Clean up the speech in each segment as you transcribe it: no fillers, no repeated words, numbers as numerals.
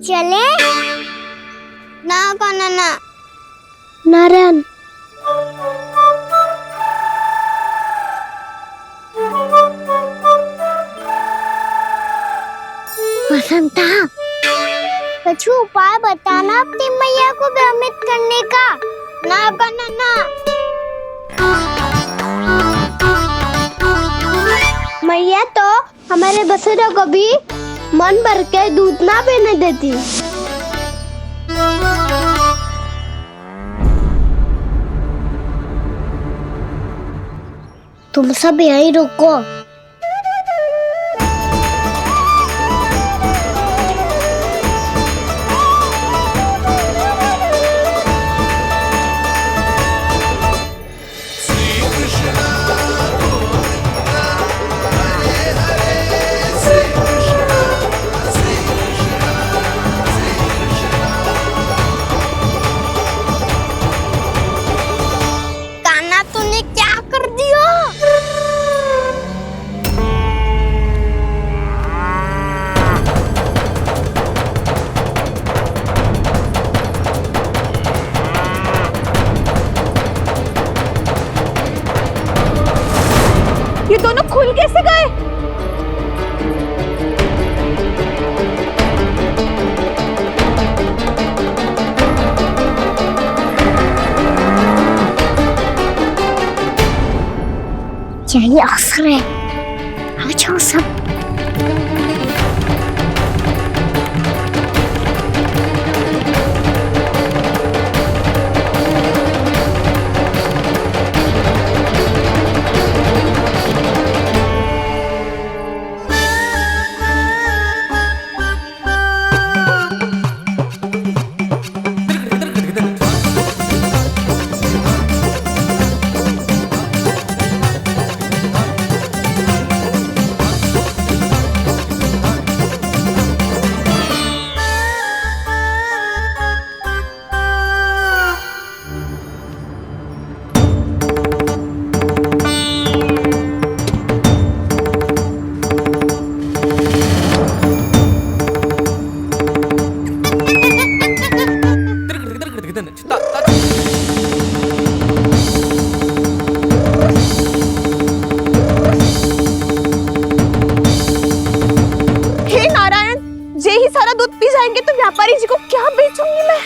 चले ना काना ना नारायण बसंता कुछ उपाय बताना अपनी मैया को भ्रमित करने का। ना काना ना मैया तो हमारे बसेरों को भी मन भर के दूध ना पीने देती। तुम सब यहीं रुको। कान्हा तूने क्या कर दिया? ये दोनों खुल कैसे गए? यही असर है। अब जाओ सब। हे नारायण, जे ही सारा दूध पी जाएंगे तो व्यापारी जी को क्या बेचूंगी मैं?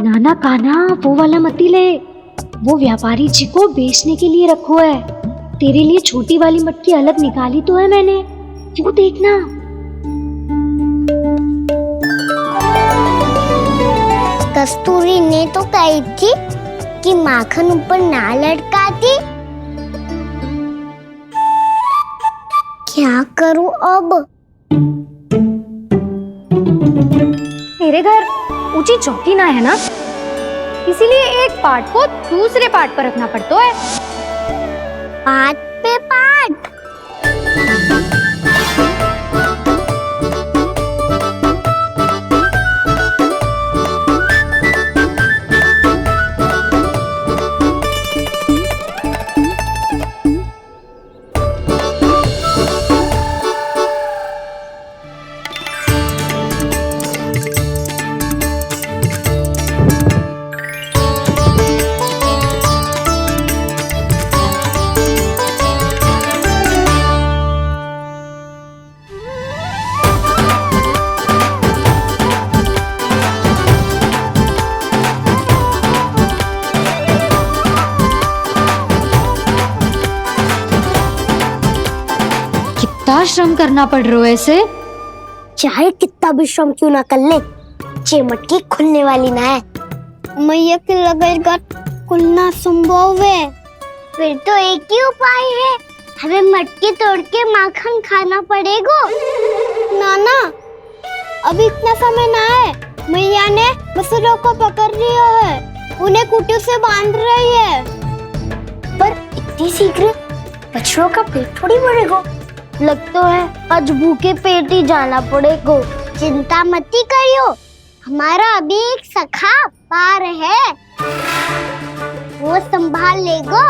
नाना कान्हा वो वाला मती ले, वो व्यापारी जी को बेचने के लिए रखो है। तेरे लिए छोटी वाली मटकी अलग निकाली तो है मैंने, वो देखना। कस्तूरी ने तो कही थी कि माखन ऊपर ना लटकाती। क्या करूं अब? मेरे घर ऊंची चौकी ना है ना, इसीलिए एक पार्ट को दूसरे पार्ट पर रखना पड़ता है। पार्ट पे पार्ट। कितना श्रम करना पड़ रहा है ऐसे। चाहे कितना भी श्रम क्यों ना कर ले, ये मटकी खुलने वाली ना है। मैया के लगेगा खुलना संभव है। फिर तो एक ही उपाय है, हमें मटकी तोड़ के माखन खाना पड़ेगा। नाना, अभी इतना समय ना है। मैया ने बसुरों को पकड़ लिया है, उन्हें कुटी से बांध रही है। पर इतनी शीघ्र बछड़ों का पेट थोड़ी भरेगा। लगता है आज भूखे पेट ही जाना पड़ेगा। चिंता मत करियो, हमारा अभी एक सखा पार है, वो संभाल लेगा।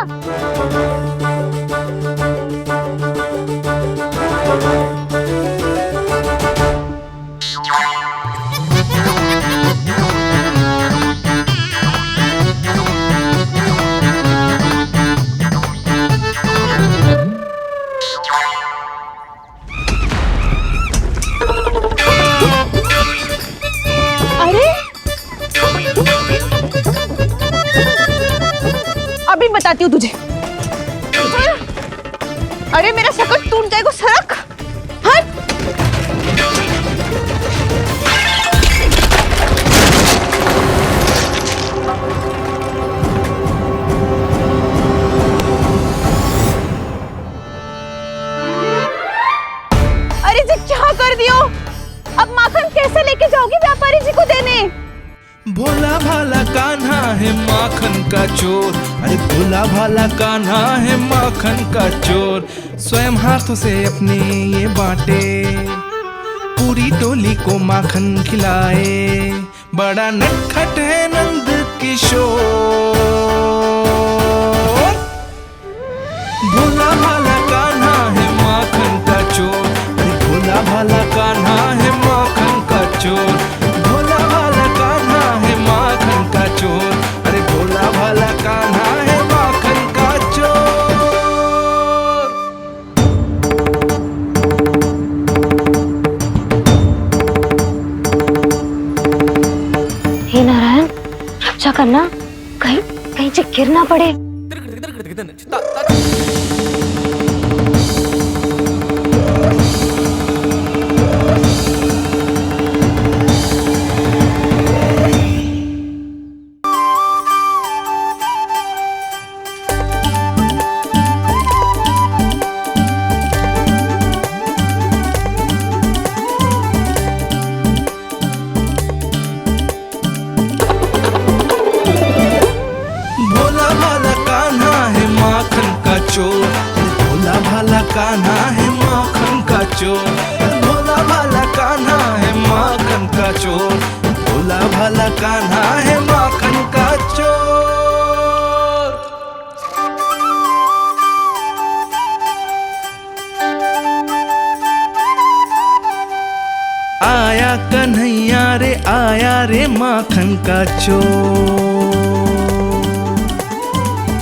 अभी बताती हूँ तुझे। अरे मेरा सकट टूट जाएगा, सरक हट। अरे जी क्या कर दियो? अब माखन कैसे लेके जाओगी व्यापारी जी को देने? भोला भाला कान्हा है माखन का चोर, अरे भोला भाला कान्हा है माखन का चोर। स्वयं हाथों से अपने ये बांटे, पूरी टोली को माखन खिलाए। बड़ा नटखट है नंद किशोर। भोला भाला कान्हा है माखन का चोर, अरे भोला भाला कान्हा है माखन का चोर। भोला भाला कान्हा है माखन का चोर, अरे भोला भाला कान्हा है माखन का चोर। हे नारायण, रक्षा करना, कहीं कहीं से गिर ना पड़े। भोला भाला कान्हा है माखन का चोर, भोला भाला कान्हा है माखन का चोर। भोला भाला कान्हा है माखन का चोर, भोला भाला कान्हा है माखन का चोर। आया कन्हैया रे आया रे माखन का चोर।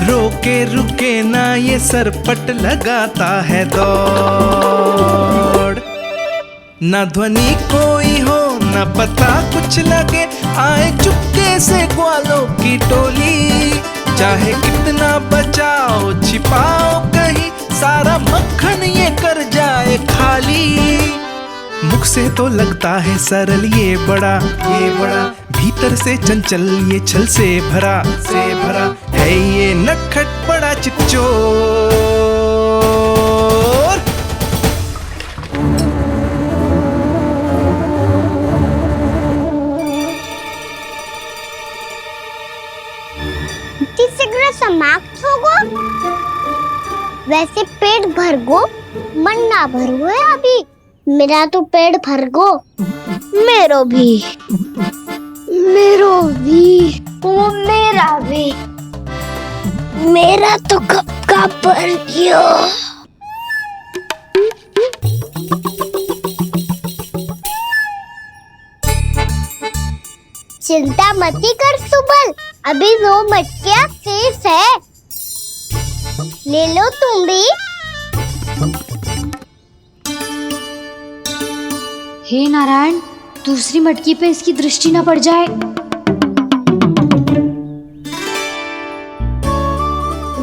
रोके रुके ना ये सरपट लगाता है दौड़। न ध्वनि कोई हो न पता कुछ लगे, आए चुपके से ग्वालों की टोली। चाहे कितना बचाओ छिपाओ कहीं, सारा मक्खन ये कर जाए खाली। मुख से तो लगता है सरल ये बड़ा भीतर से चंचल ये छल से भरा है ये नटखट बड़ा चिच्चोर। शीघ्र समाप्त होगो, वैसे पेट भर गो मन ना भर है अभी। मेरा तो पेट भर गो, मेरो भी ओ मेरा भी, मेरा तो कब का भर गयो। चिंता मती कर सुबल, अभी 2 मटकियां शेष है, ले लो तुम भी। हे नारायण, दूसरी मटकी पे इसकी दृष्टि न पड़ जाए।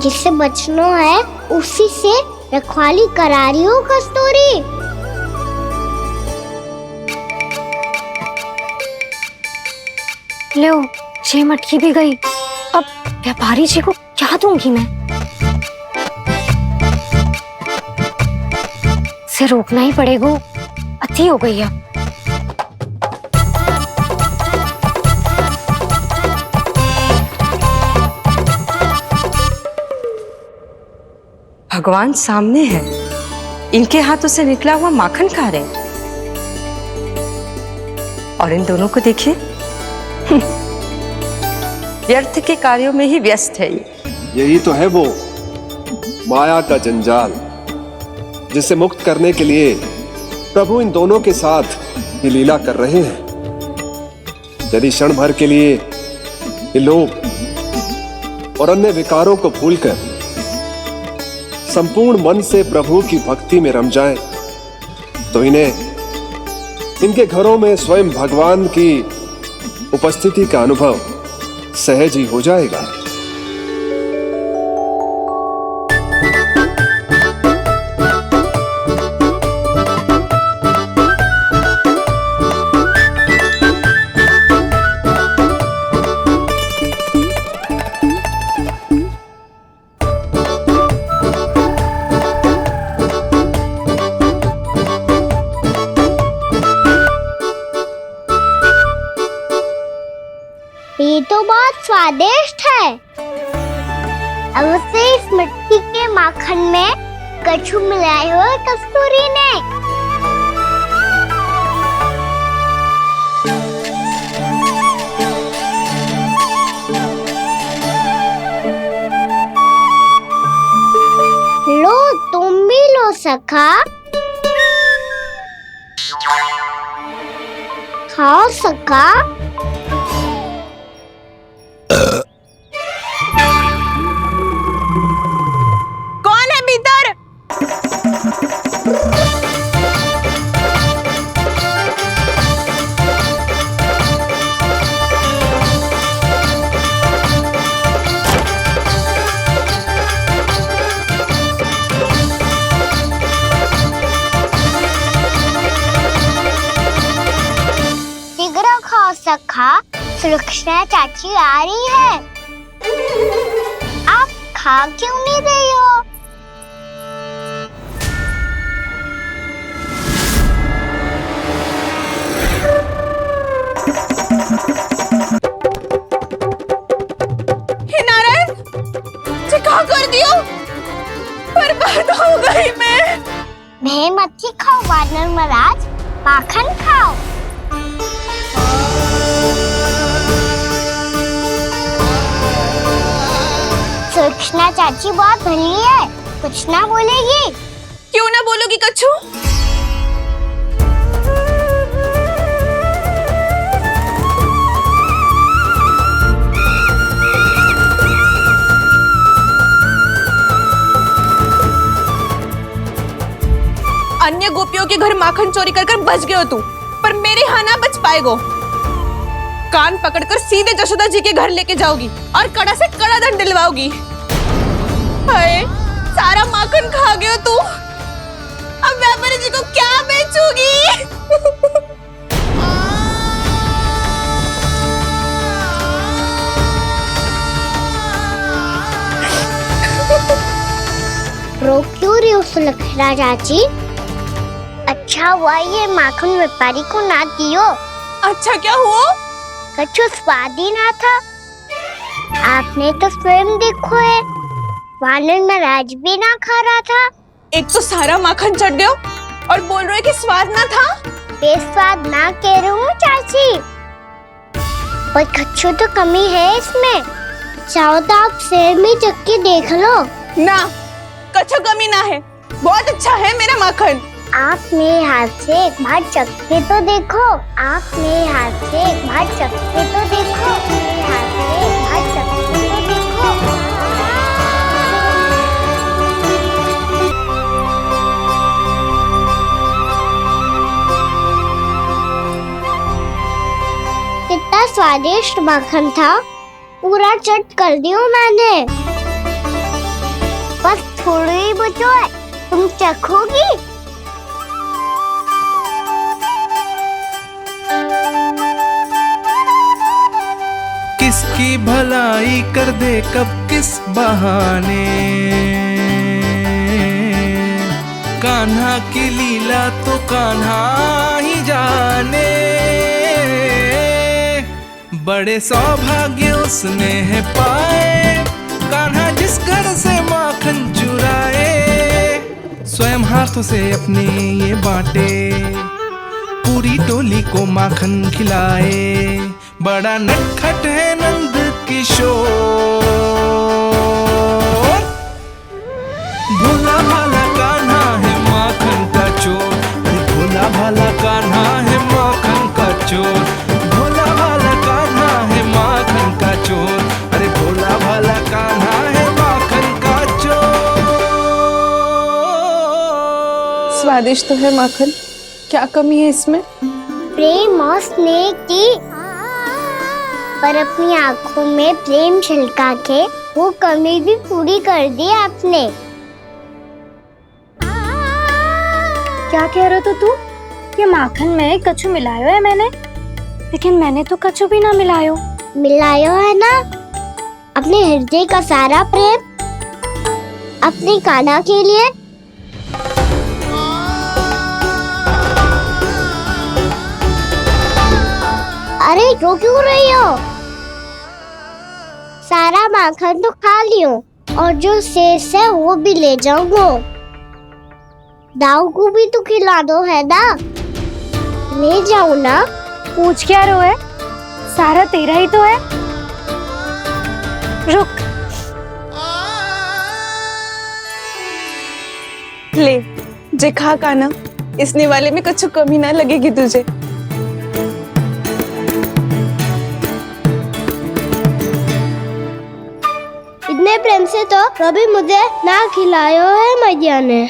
जिससे बचना है उसी से रखवाली करा रही हो कस्तूरी। लो, 6 मटकी भी गई। अब व्यापारी जी को क्या दूंगी मैं? इसे रोकना ही पड़ेगा, अति हो गई है। भगवान सामने है, इनके हाथों से निकला हुआ माखन खा रहे। और इन दोनों को देखिए, व्यर्थ के कार्यों में ही व्यस्त है ये। यही तो है वो माया का जंजाल, जिसे मुक्त करने के लिए प्रभु इन दोनों के साथ ये लीला कर रहे हैं। यदि क्षण भर के लिए ये लोग और अन्य विकारों को भूलकर संपूर्ण मन से प्रभु की भक्ति में रम जाएं, तो इनके घरों में स्वयं भगवान की उपस्थिति का अनुभव सहज ही हो जाएगा। ये तो बहुत स्वादिष्ट है। अवश्य इस मिट्टी के माखन में कछु मिलाए हो कस्तूरी ने। लो तुम भी लो सखा, खाओ सखा। कौन है भीतर? शीघ्र खाओ सखा, सुलक्षणा चाची आ रही है। आप खा क्यों नहीं रही हो? हे नारायण, ये क्या कर दियो? बर्बाद हो गई मैं। भय मत ही खाओ वानर महाराज, माखन खाओ। सुलक्षणा चाची बहुत भली है, कुछ ना बोलेगी। क्यों ना बोलोगी कच्छू? अन्य गोपियों के घर माखन चोरी कर बच गए हो तू, पर मेरे यहाँ ना बच पाएगो। कान पकड़कर सीधे जशोदा जी के घर लेके जाओगी और कड़ा से कड़ा दंड दिलवाओगी। हाय, सारा माखन खा गए हो तू। अब व्यापारी जी को क्या बेचूगी? रो क्यों रही हो सुलक्षणा चाची? अच्छा हुआ ये माखन व्यापारी को ना दियो। अच्छा क्या हुआ? कछु स्वाद ही ना था। आपने तो स्वयं देखो है, वानर महाराज भी ना खा रहा था। एक तो सारा माखन चढ़ गयो और बोल रहे कि स्वाद ना था। बेस्वाद ना कह रही हूँ चाची, पर कछु तो कमी है इसमें। चाहो तो आप स्वयं ही चख के देख लो। ना, कछु कमी ना है, बहुत अच्छा है मेरा माखन। आप मेरे हाथ से एक बार चख के तो देखो। आप मेरे हाथ से एक बार चख के तो देखो। मेरे हाथ से एक बार चख के तो देखो। कितना स्वादिष्ट माखन था, पूरा चट कर दिया मैंने। बस थोड़ी ही बचो है, तुम चखोगी? किसकी भलाई कर दे कब किस बहाने, कान्हा की लीला तो कान्हा ही जाने। बड़े सौभाग्य उसने है पाए, कान्हा जिस घर से माखन चुराए। स्वयं हाथों से अपने ये बांटे, पूरी टोली को माखन खिलाए। बड़ा नटखट है नंद किशोर, भोला भाला कान्हा है माखन का चोर। अरे भोला भाला कान्हा है माखन का चोर, भोला भाला कान्हा है माखन का चोर। अरे भोला भाला कान्हा है माखन का चोर। स्वादिष्ट तो है माखन, क्या कमी है इसमें? प्रेम और स्नेह की, पर अपनी आंखों में प्रेम छलका के वो कमी भी पूरी कर दी आपने। क्या कह रहे हो तू? ये माखन में कछु मिलायो है मैंने, लेकिन मैंने तो कछु भी ना मिलायो। मिलायो है ना अपने हृदय का सारा प्रेम अपनी कान्हा के लिए। अरे रो क्यों रही हो? सारा माखन तो खा लियो और जो शेष है वो भी ले जाऊंगा। दाऊ को भी तो खिला दो, है ना? ले जाओ ना। पूछ क्या रो है, सारा तेरा ही तो है। रुक, ले जे खा कान्हा, इस निवाले में कुछ कमी ना लगेगी तुझे। इतने प्रेम से तो कभी मुझे ना खिलायो है मैया ने।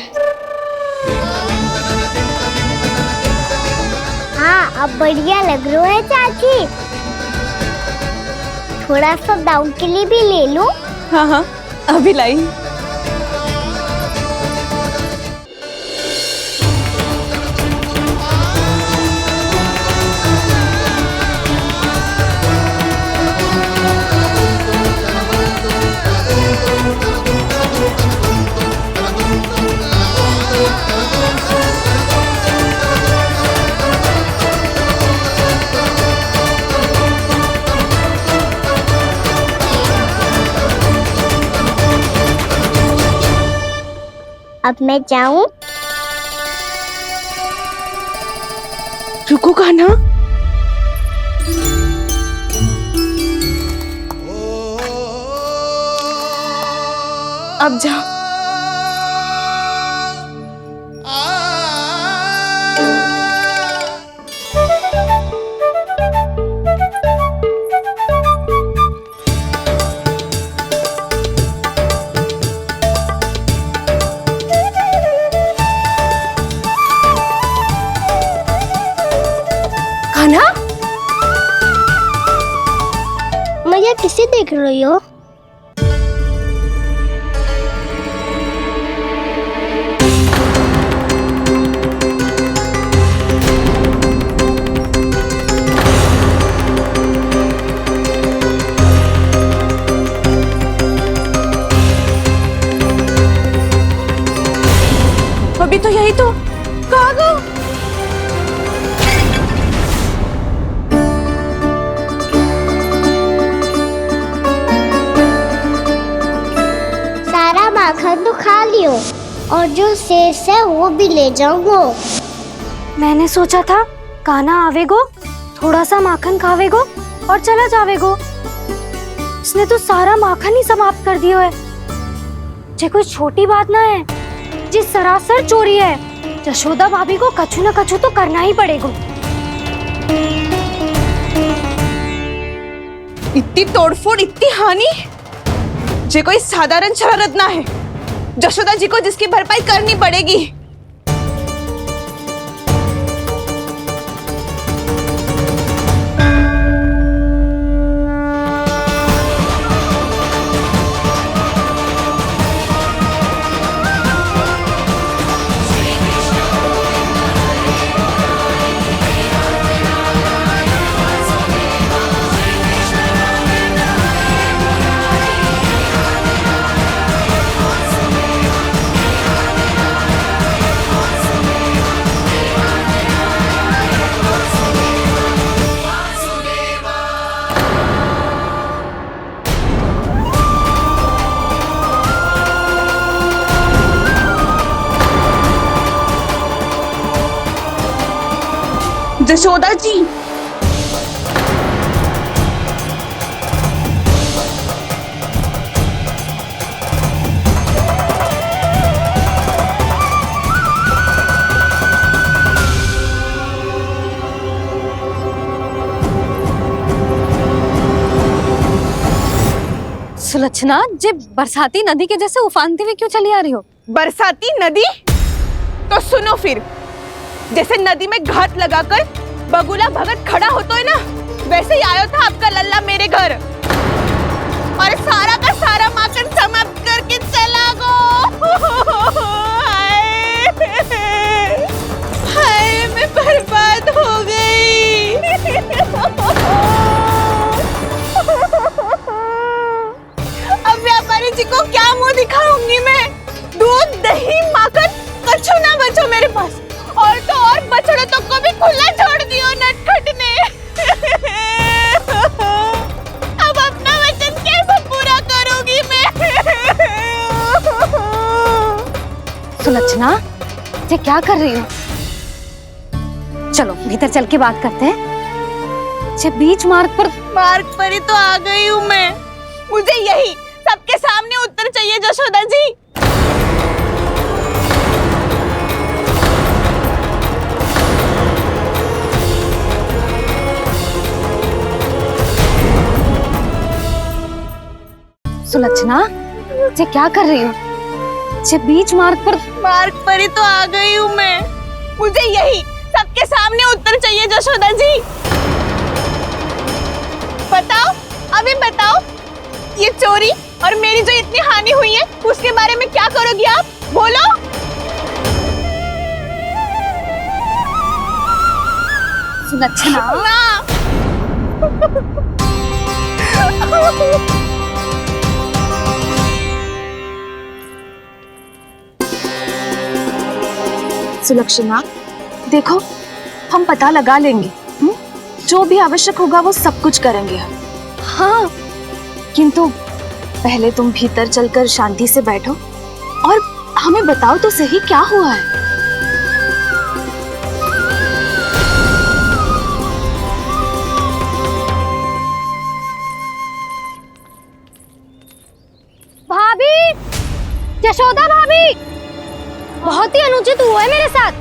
हाँ, अब बढ़िया लग रहा है चाची। थोड़ा सा दाऊ के लिए भी ले लो। हाँ हाँ, अभी लाई। अब मैं जाऊं? रुको कान्हा, अब जाओ। कान्हा, मैया किसे देख रही हो? अभी तो यही तो। कहाँ गो? सारा माखन तो खा लियो और जो शेष है वो भी ले जाऊंगा। मैंने सोचा था कान्हा आवेगो, थोड़ा सा माखन खावेगो और चला जावेगो। इसने तो सारा माखन ही समाप्त कर दिया है। ये कोई छोटी बात ना है, जी सरासर चोरी है। यशोदा भाभी को कछु न कछु तो करना ही पड़ेगा। इतनी तोड़फोड़, इतनी हानि, जे कोई साधारण शरारत ना है। यशोदा जी को जिसकी भरपाई करनी पड़ेगी। जशोदा जी, सुलक्षणा, जे बरसाती नदी के जैसे उफानते हुए क्यों चली आ रही हो? बरसाती नदी? तो सुनो फिर, जैसे नदी में घाट लगाकर बगुला भगत खड़ा होता है ना, वैसे ही आया था आपका लल्ला मेरे घर और सारा का सारा माखन समाप्त करके चला गो। हाय, मैं बर्बाद हो गई। अब व्यापारी जी को क्या मुंह दिखाऊंगी मैं? दूध, दही, माखन कछु ना बचो मेरे पास, और तो और बछड़े तो को भी खुला छोड़ दियो नटखट ने। अब अपना वचन कैसे पूरा करूंगी मैं? सुलक्षणा, ये क्या कर रही हो? चलो भीतर चल के बात करते हैं। ये बीच मार्ग पर ही तो आ गई हूँ मैं। मुझे यही सबके सामने उत्तर चाहिए जशोदा जी। सुलक्षणा, ये क्या कर रही हो? ये बीच मार्ग पर ही तो आ गई हूँ मैं। मुझे यही सबके सामने उत्तर चाहिए जशोदा जी। बताओ, अभी बताओ, ये चोरी और मेरी जो इतनी हानि हुई है उसके बारे में क्या करोगी आप? बोलो। सुलक्षणा, सुलक्षणा, देखो, हम पता लगा लेंगे। जो भी आवश्यक होगा वो सब कुछ करेंगे हम। हाँ, किंतु पहले तुम भीतर चलकर शांति से बैठो और हमें बताओ तो सही क्या हुआ है। भाभी, यशोदा भाभी, बहुत ही अनुचित हुआ है मेरे साथ।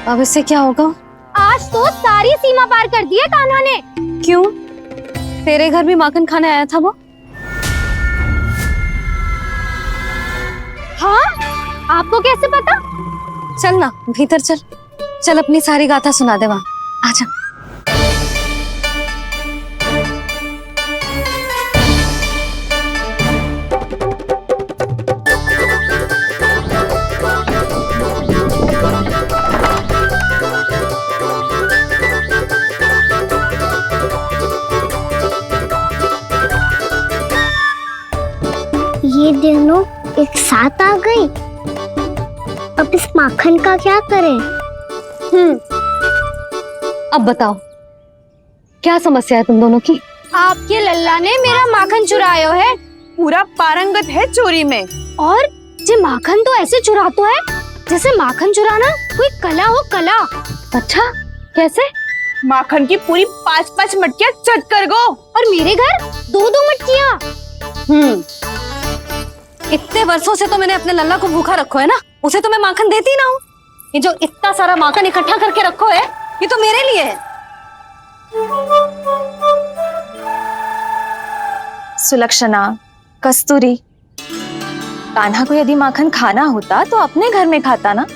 अब इससे क्या होगा? आज तो सारी सीमा पार कर दी है कान्हा ने। क्यों? तेरे घर भी माखन खाने आया था वो? हाँ, आपको कैसे पता? चल ना भीतर चल, चल अपनी सारी गाथा सुना दे वहां। आजा। ये दोनों एक साथ आ गई। अब इस माखन का क्या करें? अब बताओ, क्या समस्या है तुम दोनों की? आपके लल्ला ने मेरा माखन चुराया है। पूरा पारंगत है चोरी में। और ये माखन तो ऐसे चुराता है जैसे माखन चुराना कोई कला हो, कला। अच्छा, कैसे? माखन की पूरी 5-5 मटकियां चट कर गो। और मेरे घर 2-2 मटकियां। इतने वर्षों से तो मैंने अपने लल्ला को भूखा रखो है ना, उसे तो मैं माखन देती ना हूँ। ये जो इतना सारा माखन इकट्ठा करके रखो है, ये तो मेरे लिए है। सुलक्षणा, कस्तूरी, कान्हा को यदि माखन खाना होता तो अपने घर में खाता ना,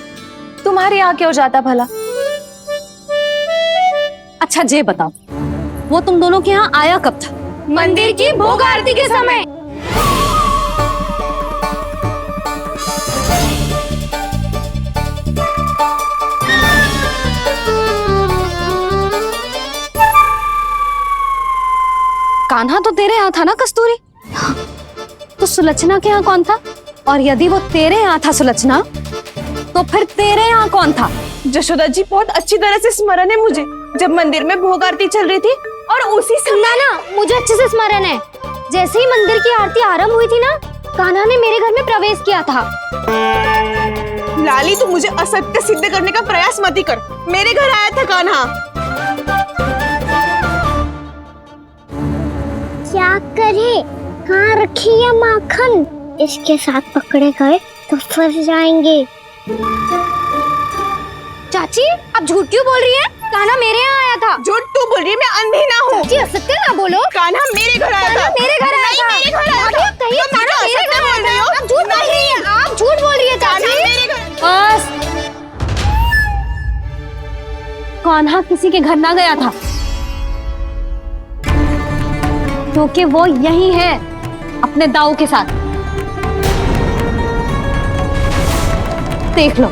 तुम्हारे यहाँ क्यों जाता भला? अच्छा ये बताओ, वो तुम दोनों के यहाँ आया कब था? मंदिर की भोग आरती के समय। कान्हा तो तेरे यहाँ था ना कस्तूरी? तो सुलक्षणा के यहाँ कौन था? और यदि वो तेरे यहाँ था सुलक्षणा, तो फिर तेरे यहाँ कौन था? जशोदा जी, बहुत अच्छी तरह से स्मरण है मुझे, जब मंदिर में भोग आरती चल रही थी और उसी समय ना, मुझे अच्छे से स्मरण है। जैसे ही मंदिर की आरती आरंभ हुई थी ना, कान्हा ने मेरे घर में प्रवेश किया था। लाली, तू मुझे असत्य सिद्ध करने का प्रयास मत ही कर। मेरे घर आया था कान्हा। क्या करे, कहाँ रखी है माखन? इसके साथ पकड़े गए तो फंस जाएंगे। चाची आप झूठ क्यों बोल रही है? कान्हा मेरे यहाँ आया था। झूठ तू बोल रही है, मैं अंधी ना हूँ। चाची असत्य ना बोलो। कान्हा मेरे घर आया था। मेरे घर आया था। मेरे घर आया था। कहिए तुम कान्हा मुझे मेरे घर असत्य बोल रही हो। आप झूठ बोल रही है। आप झूठ बोल रही है चाची। मेरे घर। बस, कान्हा किसी के घर ना गया था, क्योंकि वो यही है अपने दाऊ के साथ। देख लो।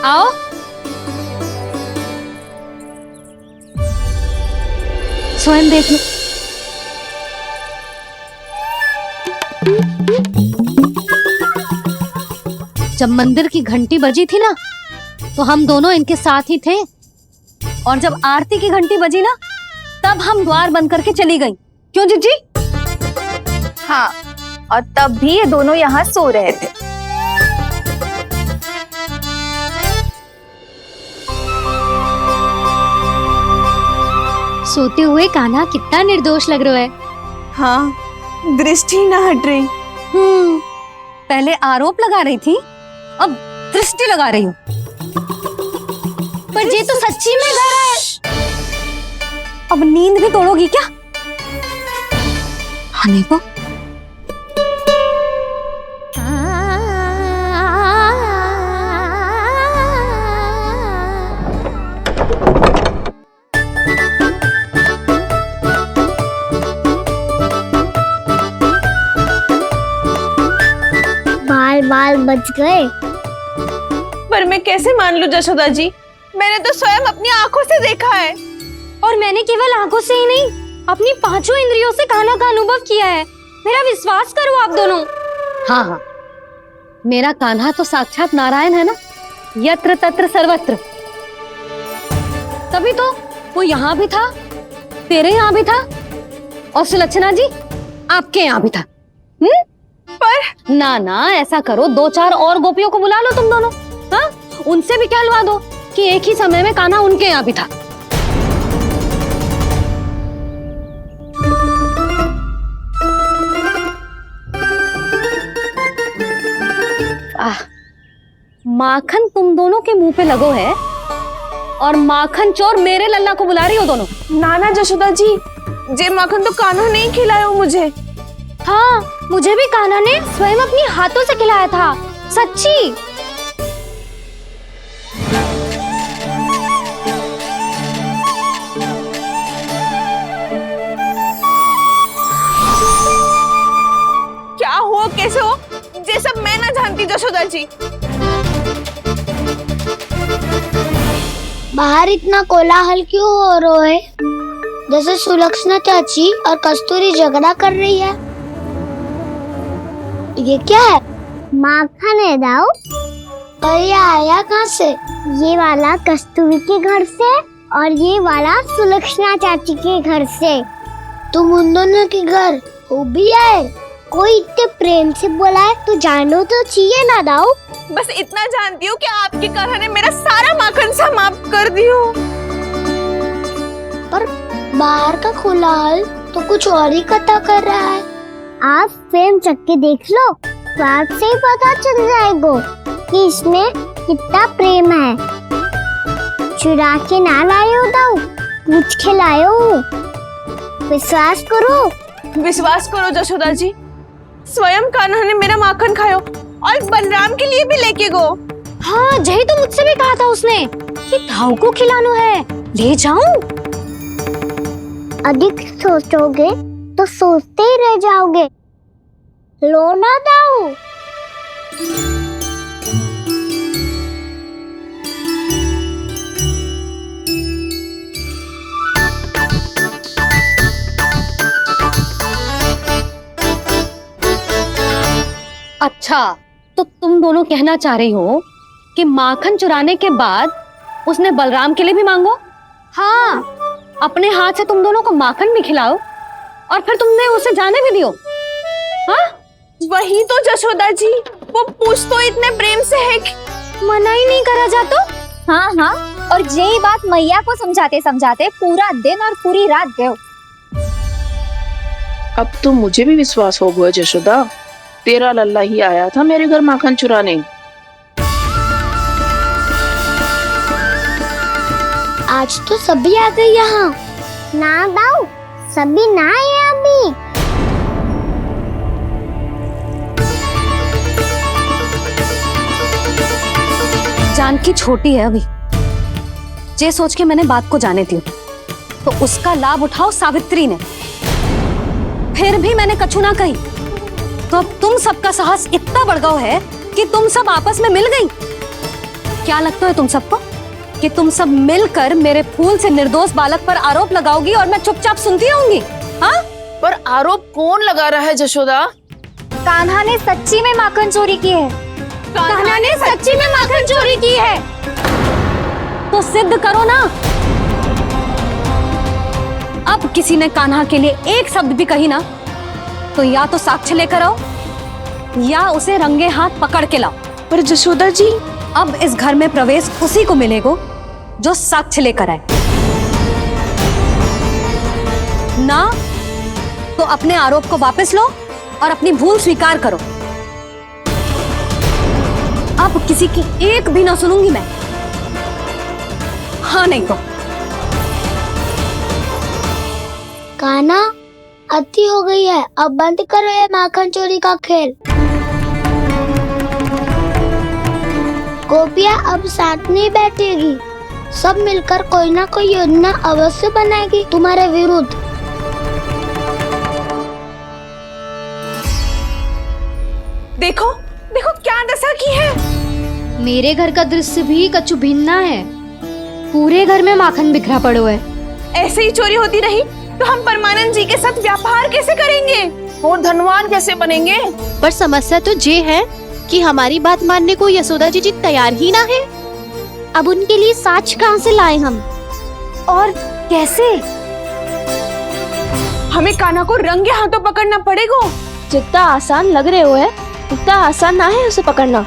आओ। स्वयं देख लो। जब मंदिर की घंटी बजी थी ना, तो हम दोनों इनके साथ ही थे, और जब आरती की घंटी बजी ना, तब हम द्वार बंद करके चली गई। क्यों जीजी? हाँ, और तब भी ये दोनों यहाँ सो रहे थे। सोते हुए कान्हा कितना निर्दोष लग रहा है। हाँ, दृष्टि ना हट रही। पहले आरोप लगा रही थी, अब दृष्टि लगा रही हूँ। पर ये तो सच्ची में घर है। अब नींद भी तोड़ोगी क्या? हमें को बाल बाल बच गए। पर मैं कैसे मान लूं जशोदा जी? मैंने तो स्वयं अपनी आंखों से देखा है। और मैंने केवल आंखों से ही नहीं, अपनी पांचों इंद्रियों से कान्हा का अनुभव किया है। मेरा विश्वास करो आप दोनों। हाँ हाँ, मेरा कान्हा तो साक्षात नारायण है ना, यत्र तत्र सर्वत्र। तभी तो वो यहाँ भी था, तेरे यहाँ भी था, और सुलक्षणा जी आपके यहाँ भी था। पर ना ना, ऐसा करो, 2-4 और गोपियों को बुला लो तुम दोनों। हाँ, उनसे भी कहलवा दो कि एक ही समय में कान्हा उनके यहाँ भी था। माखन तुम दोनों के मुंह पे लगो है, और माखन चोर मेरे लल्ला को बुला रही हो दोनों। नाना जशोदा जी, जे माखन तो कान्हा नहीं खिलाया मुझे। हाँ, मुझे भी कान्हा ने स्वयं अपनी हाथों से खिलाया था, सच्ची। क्या हो, कैसे हो, ये सब मैं ना जानती जशोदा जी। बाहर इतना कोलाहल क्यों हो रहा है? जैसे सुलक्षणा चाची और कस्तूरी झगड़ा कर रही है। ये क्या है? माखन है दाऊ। और ये आया कहाँ से? ये वाला कस्तूरी के घर से और ये वाला सुलक्षणा चाची के घर से। तुम उन दोनों के घर हो भी आए? कोई इतने प्रेम से बोला है तो जानो तो चाहिए ना दाऊ। बस इतना जानती हूँ कि आपके कान्हा ने मेरा सारा माखन समाप्त कर दियो। पर बाहर का कोलाहल तो कुछ और ही कथा कर रहा है। आप फिल्म चख के देख लो, तो आपसे ही पता चल जाएगा कि इसमें कितना प्रेम है। चुरा के ना लाए हो दाऊ, पूछ के लाए हो। विश्वास करो जशोदा जी, स्वयं कान्हा ने मेरा माखन खायो और बलराम के लिए भी लेके गो। हाँ, यही तो मुझसे भी कहा था उसने कि दाऊ को खिलानो है, ले जाऊं। अधिक सोचोगे तो सोचते ही रह जाओगे। लो ना दाऊ। अच्छा, तो तुम दोनों कहना चाह रही हो कि माखन चुराने के बाद उसने बलराम के लिए भी मांगो? हाँ, अपने हाथ से तुम दोनों को माखन भी खिलाओ और फिर तुमने उसे जाने भी दियो। हाँ, वही तो जशोदा जी, वो पूछ तो इतने प्रेम से है कि मना ही नहीं करा जातो। हाँ हाँ, और यही बात मैया को समझाते समझाते पूरा दिन और पूरी रात गयो। अब तो मुझे भी विश्वास हो गया जशोदा, तेरा लल्ला ही आया था मेरे घर माखन चुराने। आज तो सभी आ गए यहाँ। ना दाऊ, सभी ना आए अभी। जानकी छोटी है अभी, ये सोच के मैंने बात को जाने दी तो उसका लाभ उठाओ सावित्री ने। फिर भी मैंने कछु ना कही तो अब तुम सबका साहस इतना बढ़ गया है कि तुम सब आपस में मिल गई। क्या लगता है तुम सबको कि तुम सब मिलकर मेरे फूल से निर्दोष बालक पर आरोप लगाओगी और मैं चुपचाप सुनती रहूंगी? हाँ, पर आरोप कौन लगा रहा है जशोदा? कान्हा ने सच्ची में माखन चोरी की है। कान्हा ने सच्ची में माखन चोरी की है तो सिद्ध करो ना। अब किसी ने कान्हा के लिए एक शब्द भी कही ना तो या तो साक्ष्य लेकर आओ या उसे रंगे हाथ पकड़ के लाओ। पर जशोदा जी, अब इस घर में प्रवेश उसी को मिलेगा जो साक्ष्य लेकर आए। ना तो अपने आरोप को वापस लो और अपनी भूल स्वीकार करो। अब किसी की एक भी ना सुनूंगी मैं। हाँ नहीं तो कान्हा, अति हो गई है, अब बंद करो ये माखन चोरी का खेल। गोपियाँ अब साथ नहीं बैठेगी, सब मिलकर कोई ना कोई योजना अवश्य बनाएगी तुम्हारे विरुद्ध। देखो देखो क्या दशा की है। मेरे घर का दृश्य भी कछु भिन्न है। पूरे घर में माखन बिखरा पड़ो है। ऐसे ही चोरी होती रही तो हम परमानंद जी के साथ व्यापार कैसे करेंगे और धनवान कैसे बनेंगे? पर समस्या तो ये है कि हमारी बात मानने को यशोदा जी तैयार ही ना है। अब उनके लिए साक्ष्य कहाँ से लाएं हम? और कैसे? हमें कान्हा को रंगे हाथों पकड़ना पड़ेगा। जितना आसान लग रहे हो है उतना आसान ना है उसे पकड़ना।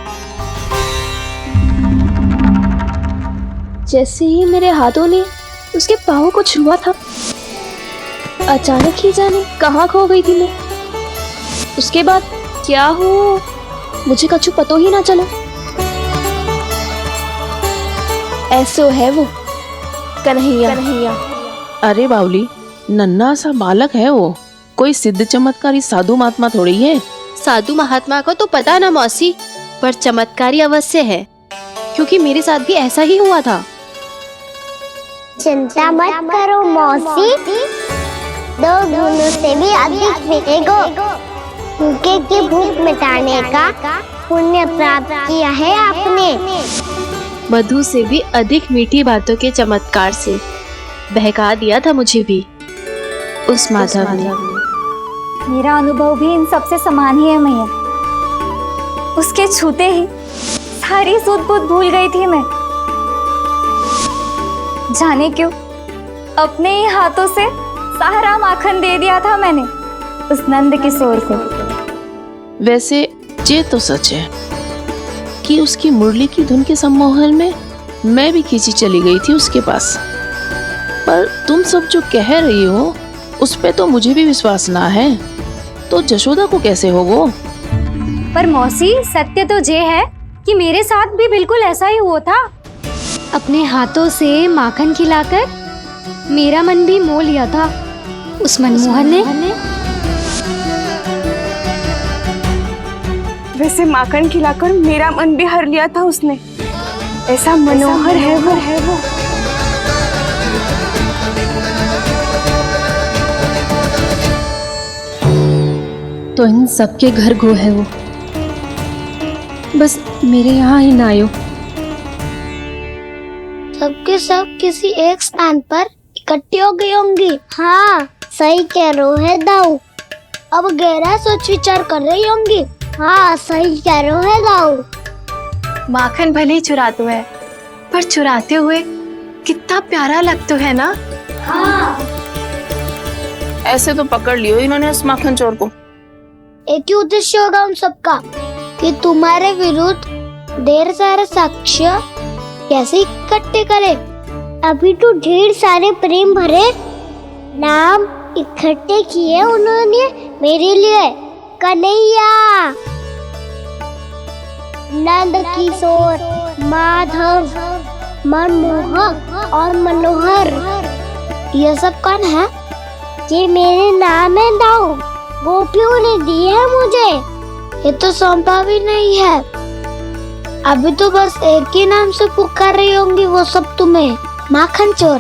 जैसे ही मेरे हाथों ने उसके पाँव को छुआ था, अचानक ही जाने कहाँ खो गई थी मैं। उसके बाद क्या हो मुझे कछु पता ही ना चला। ऐसो है वो कन्हैया। अरे बावली, नन्हा सा बालक है वो, कोई सिद्ध चमत्कारी साधु महात्मा थोड़ी है। साधु महात्मा को तो पता ना मौसी, पर चमत्कारी अवश्य है, क्योंकि मेरे साथ भी ऐसा ही हुआ था। चिंता मत करो मौसी, 2 गुणों से भी अधिक मिलेगा। भूखे की भूख मिटाने का पुण्य प्राप्त किया है आपने। मधु से भी अधिक मीठी बातों के चमत्कार से बहका दिया था मुझे भी उस माधव ने। मेरा अनुभव भी इन सबसे समान ही है मैया। उसके छूते ही सारी सूध बूध भूल गई थी मैं। जाने क्यों अपने ही हाथों से सारा माखन दे दिया था मैंने उस नंद किशोर को। वैसे ये तो सच है कि उसकी मुरली की धुन के सम्मोहन में मैं भी खींची चली गई थी उसके पास। पर तुम सब जो कह रही हो उस पे तो मुझे भी विश्वास ना है, तो जशोदा को कैसे होगा? पर मौसी, सत्य तो ये है कि मेरे साथ भी बिल्कुल ऐसा ही हुआ था। अपने हाथों से माखन खिलाकर मेरा मन भी मोह लिया था उस मनमोहन ने। वैसे माखन खिलाकर मेरा मन भी हर लिया था उसने। ऐसा मनोहर है वो। तो इन सबके घर गो है वो, बस मेरे यहाँ ही ना आयो। सबके सब किसी एक स्थान पर इकट्ठी हो गई होंगी। हाँ, सही कह रहे हो दाऊ। अब गहरा सोच विचार कर रही होंगी। हाँ, सही कह रहे हो दाऊ। माखन भले ही चुराते है, पर चुराते हुए कितना प्यारा लगता है ना। ऐसे तो पकड़ लियो इन्होंने उस माखन चोर को। एक ही उद्देश्य होगा उन सबका कि तुम्हारे विरुद्ध ढेर सारे साक्ष्य कैसे इकट्ठे करे। अभी तो ढेर सारे प्रेम भरे नाम इकट्ठे किए उन्होंने मेरे लिए। कन्हैया, नंद किशोर, माधव, मनमोहक और मनोहर, ये सब कौन है? ये मेरे नाम है दाऊ, गोपियों ने दिए है मुझे। ये तो सौंपा भी नहीं है। अभी तो बस एक ही नाम से पुकार रही होंगी वो सब तुम्हें, माखन चोर।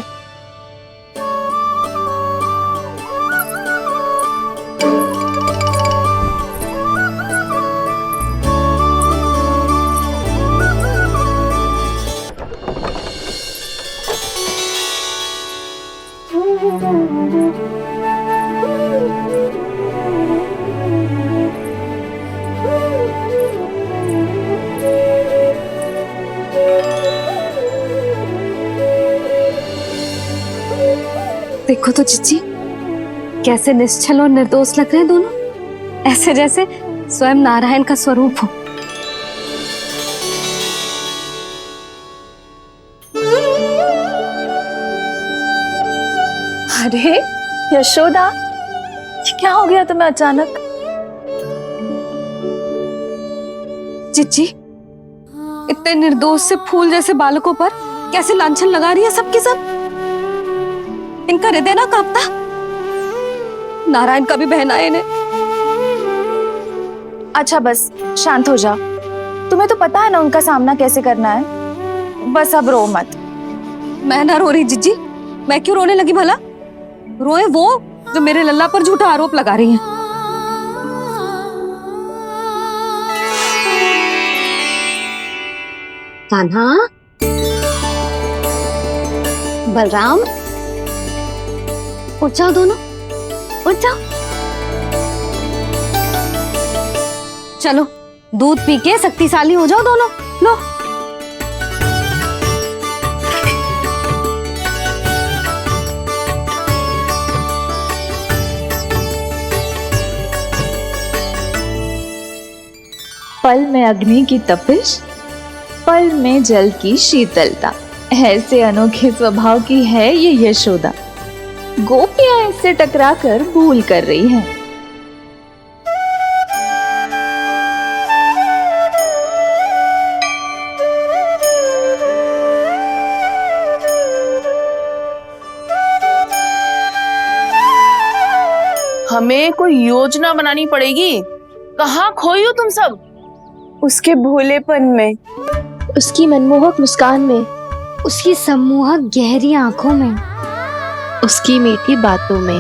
देखो तो जीजी, कैसे निश्चल और निर्दोष लग रहे हैं दोनों, ऐसे जैसे स्वयं नारायण का स्वरूप हो। अरे यशोदा, ये क्या हो गया तुम्हें अचानक? जीजी, इतने निर्दोष से फूल जैसे बालकों पर कैसे लांछन लगा रही है सबकी सब। इनका हृदय ना कांपता? नारायण का भी बहना है इन्हें। अच्छा बस शांत हो जाओ, तुम्हें तो पता है ना उनका सामना कैसे करना है। बस अब रो मत। मैं ना रो रही जीजी, मैं क्यों रोने लगी भला? रोए वो जो मेरे लल्ला पर झूठा आरोप लगा रही हैं। कान्हा, बलराम, उठ जाओ दोनों, उठ जाओ। चलो दूध पी के शक्तिशाली हो जाओ दोनों। लो। पल में अग्नि की तपिश, पल में जल की शीतलता, ऐसे अनोखे स्वभाव की है ये यशोदा। गोपियां इससे टकराकर भूल कर रही हैं। हमें कोई योजना बनानी पड़ेगी। कहाँ खोई हो तुम सब? उसके भोलेपन में, उसकी मनमोहक मुस्कान में, उसकी सम्मोहक गहरी आंखों में, उसकी मीठी बातों में।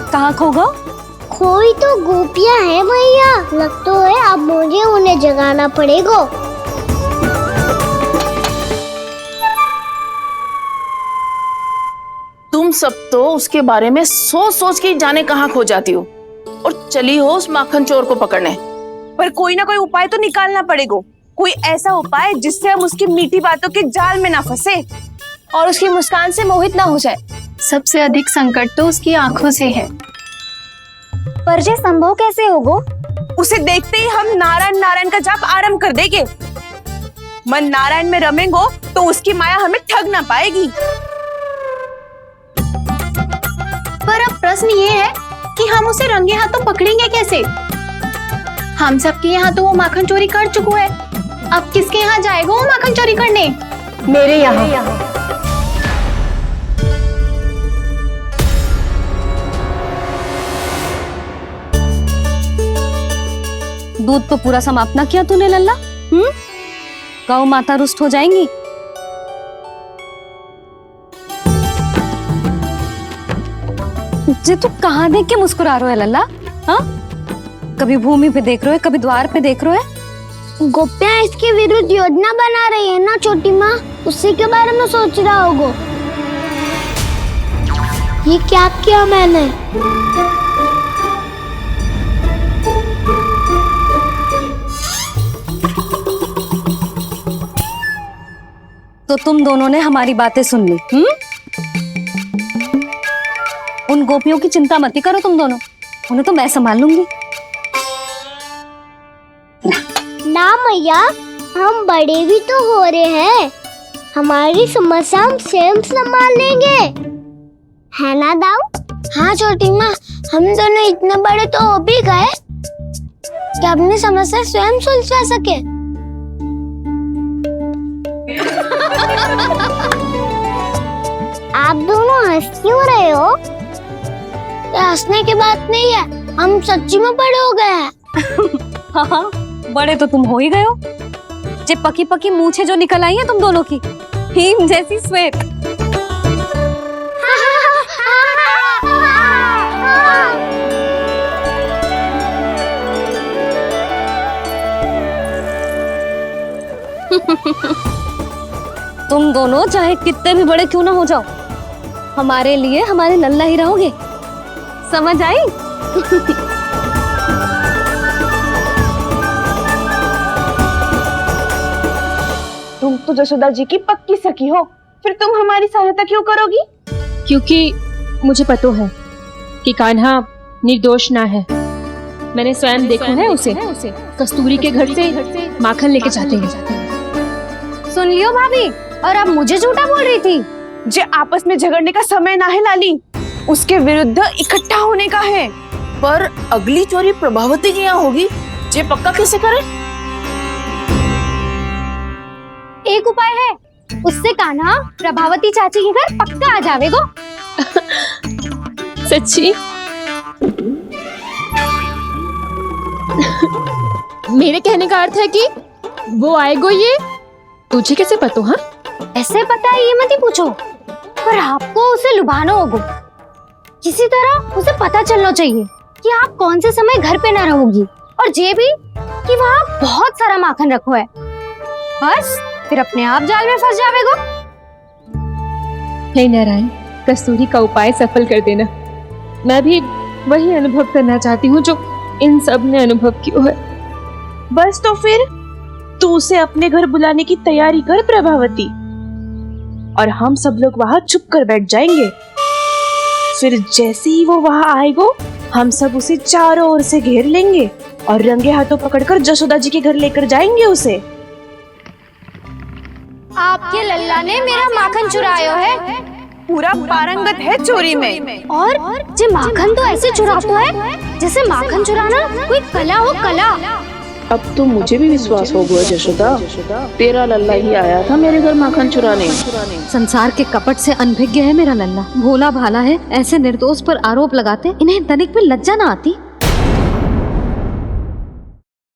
कहाँ खो गो? खोई तो गोपियां हैं भैया, लगता है अब मुझे उन्हें जगाना पड़ेगा। तुम सब तो उसके बारे में सोच सोच के जाने कहाँ खो जाती हो और चली हो उस माखन चोर को पकड़ने। पर कोई ना कोई उपाय तो निकालना पड़ेगा। कोई ऐसा उपाय जिससे हम उसकी मीठी बातों के जाल में ना फंसे और उसकी मुस्कान से मोहित ना हो जाए। सबसे अधिक संकट तो उसकी आंखों से है। पर ये संभव कैसे होगा? उसे देखते ही हम नारायण नारायण का जाप आरंभ कर देंगे। मन नारायण में रमेंगो तो उसकी माया हमें ठग ना पाएगी। पर अब प्रश्न ये है कि हम उसे रंगे हाथों पकड़ेंगे कैसे? हम सबके यहाँ तो वो माखन चोरी कर चुका है। अब किसके यहाँ जाएगा वो माखन चोरी करने? मेरे यहाँ। दूध तो पूरा समाप्त ना किया तूने लल्ला। गौ माता रुष्ट हो जाएंगी। जे तू कहाँ देख के मुस्कुरा रहे है लल्ला? हाँ, कभी भूमि पे देख रहे है, कभी द्वार पे देख रहे है। गोपियाँ इसके विरुद्ध योजना बना रही है ना छोटी माँ, उसी के बारे में सोच रहा होगा। ये क्या किया मैंने? तो तुम दोनों ने हमारी बातें सुन ली। उन गोपियों की चिंता मत करो तुम दोनों, उन्हें तो मैं संभाल लूंगी। ना मैया, हम बड़े भी तो हो रहे हैं, हमारी समस्या हम स्वयं संभाल लेंगे, है ना दाऊ? हाँ छोटी माँ, हम दोनों इतने बड़े तो हो भी गए कि अपनी समस्या स्वयं सुलझा सके। आप दोनों हंस क्यों रहे हो? ये हंसने की बात नहीं है, हम सच्ची में बड़े हो गए हैं। हाँ, बड़े तो तुम हो ही गए हो। जे पकी पकी मूछें जो निकल आई हैं तुम दोनों की, हिम जैसी श्वेत। तुम दोनों चाहे कितने भी बड़े क्यों ना हो जाओ, हमारे लिए हमारे लल्ला ही रहोगे, समझ आई? तुम तो जशोदा जी की पक्की सखी हो, फिर तुम हमारी सहायता क्यों करोगी? क्योंकि मुझे पता है कि कान्हा निर्दोष ना है। मैंने स्वयं देखा है उसे कस्तूरी के घर से माखन लेके जाते हैं। सुन लियो भाभी, और अब मुझे झूठा बोल रही थी। जे आपस में झगड़ने का समय ना है लाली, उसके विरुद्ध इकट्ठा होने का है। पर अगली चोरी प्रभावती की यहाँ होगी, जे पक्का कैसे करे? एक उपाय है, उससे कान्हा प्रभावती चाची के घर पक्का आ जावेगो। सच्ची? मेरे कहने का अर्थ है कि वो आएगो, ये तुझे कैसे पता? हाँ, ऐसे पता है ये मत ही पूछो, पर आपको उसे लुभाना होगा। किसी तरह उसे पता चलना चाहिए कि आप कौन से समय घर पे ना रहोगी, और ये भी कि वहाँ बहुत सारा माखन रखो है। बस फिर अपने आप जाल में फंस जावेगो। हे नारायण, कस्तूरी का उपाय सफल कर देना। मैं भी वही अनुभव करना चाहती हूँ जो इन सब ने अनुभव किया है। बस तो फिर तू उसे अपने घर बुलाने की तैयारी कर प्रभावती, और हम सब लोग वहाँ चुप कर बैठ जाएंगे। फिर जैसे ही वो वहाँ आएगो, हम सब उसे चारों ओर से घेर लेंगे और रंगे हाथों पकड़कर जशोदा जी के घर लेकर जाएंगे उसे। आपके लल्ला ने मेरा माखन चुराया है, पूरा पारंगत है चोरी में। और जे माखन तो ऐसे चुराता है जैसे माखन चुराना कोई कला हो, कला। अब तो मुझे भी विश्वास हो गया जशोदा, तेरा लल्ला ही आया था मेरे घर माखन चुराने। संसार के कपट से अनभिज्ञ है मेरा लल्ला, भोला भाला है। ऐसे निर्दोष पर आरोप लगाते इन्हें तनिक भी लज्जा ना आती।